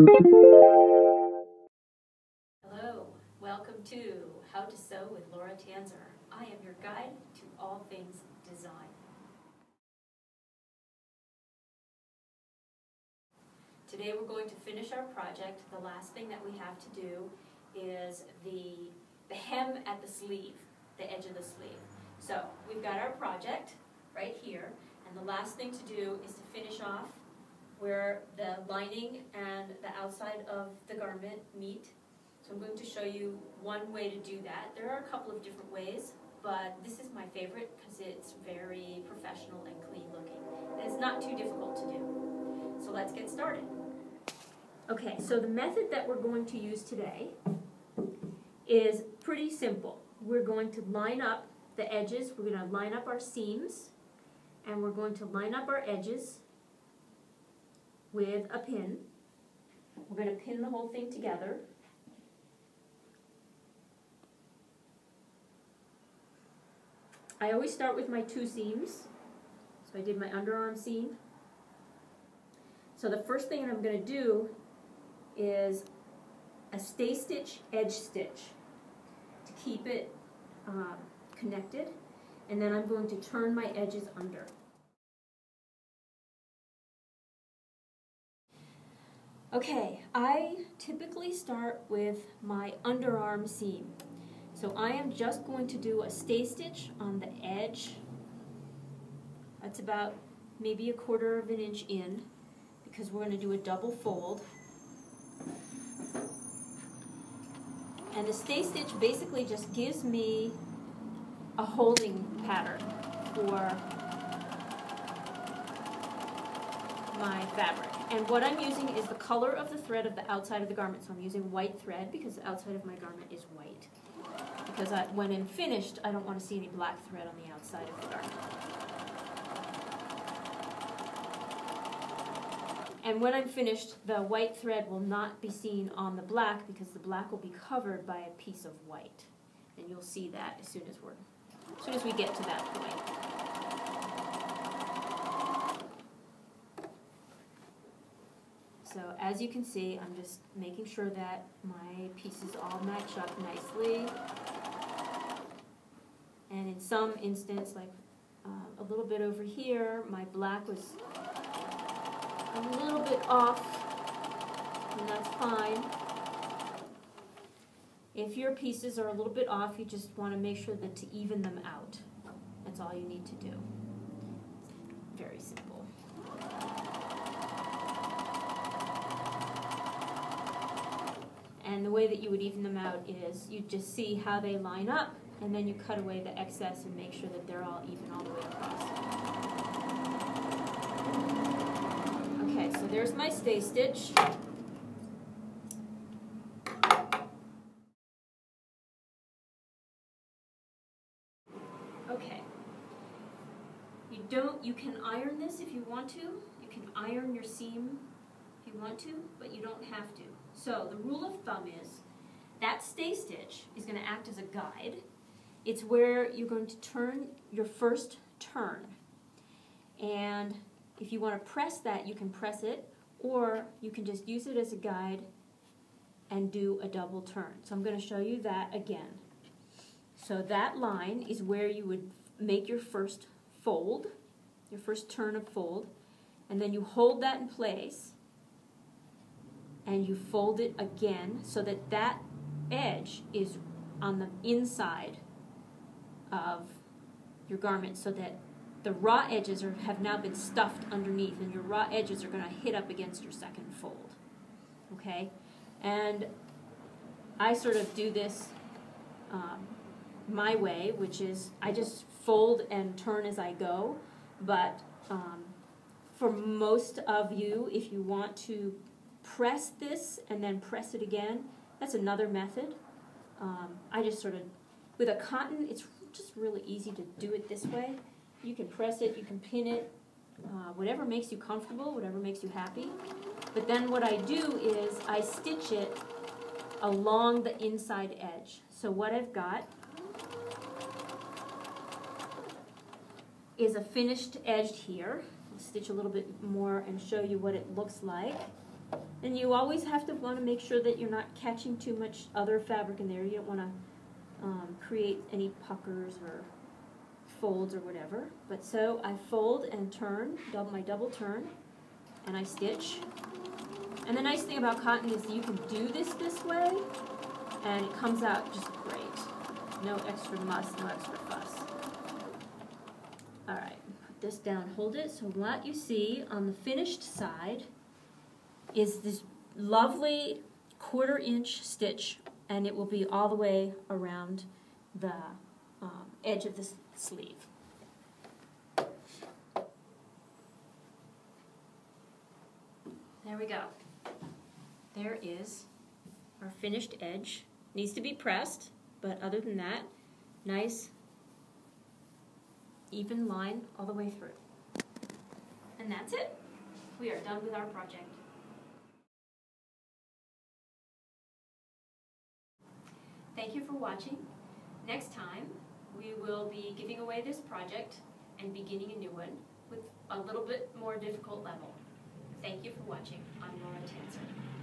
Hello, welcome to How to Sew with Laura Tanzer. I am your guide to all things design. Today we're going to finish our project. The last thing that we have to do is the hem at the sleeve, the edge of the sleeve. So we've got our project right here, and the last thing to do is to finish off where the lining and the outside of the garment meet. So I'm going to show you one way to do that. There are a couple of different ways, but this is my favorite because it's very professional and clean looking. And it's not too difficult to do. So let's get started. Okay, so the method that we're going to use today is pretty simple. We're going to line up the edges, we're going to line up our seams, and we're going to line up our edges with a pin. We're going to pin the whole thing together. I always start with my two seams. So I did my underarm seam. So the first thing I'm going to do is a stay stitch, edge stitch to keep it connected, and then I'm going to turn my edges under. Okay, I typically start with my underarm seam. So I am just going to do a stay stitch on the edge. That's about maybe 1/4 of an inch in, because we're going to do a double fold. And the stay stitch basically just gives me a holding pattern for my fabric. And what I'm using is the color of the thread of the outside of the garment. So I'm using white thread because the outside of my garment is white. Because when I'm finished, I don't want to see any black thread on the outside of the garment. And when I'm finished, the white thread will not be seen on the black because the black will be covered by a piece of white. And you'll see that as soon as we get to that point. So as you can see, I'm just making sure that my pieces all match up nicely. And in some instance, like a little bit over here, my black was a little bit off, and that's fine. If your pieces are a little bit off, you just want to make sure that to even them out. That's all you need to do. Very simple. And the way that you would even them out is you just see how they line up, and then you cut away the excess and make sure that they're all even all the way across. Okay, so there's my stay stitch. Okay. You can iron this if you want to. You can iron your seam if you want to, but you don't have to. So the rule of thumb is that stay stitch is going to act as a guide. It's where you're going to turn your first turn. And if you want to press that, you can press it, or you can just use it as a guide and do a double turn. So I'm going to show you that again. So that line is where you would make your first fold, your first turn of fold, and then you hold that in place and you fold it again so that that edge is on the inside of your garment, so that the raw edges have now been stuffed underneath, and your raw edges are going to hit up against your second fold. Okay? And I sort of do this my way, which is I just fold and turn as I go, but for most of you, if you want to press this and then press it again, that's another method. I just sort of, with a cotton, it's just really easy to do it this way. You can press it, you can pin it, whatever makes you comfortable, whatever makes you happy. But then what I do is I stitch it along the inside edge. So what I've got is a finished edge here. I'll stitch a little bit more and show you what it looks like. And you always have to want to make sure that you're not catching too much other fabric in there. You don't want to create any puckers or folds or whatever. But so I fold and turn, my double turn, and I stitch. And the nice thing about cotton is you can do this way, and it comes out just great. No extra muss, no extra fuss. All right, put this down, hold it. So what you see on the finished side is this lovely 1/4 inch stitch, and it will be all the way around the edge of the sleeve. There we go. There is our finished edge. Needs to be pressed, but other than that, nice even line all the way through. And that's it. We are done with our project. Thank you for watching. Next time, we will be giving away this project and beginning a new one with a little bit more difficult level. Thank you for watching. I'm Tanzer.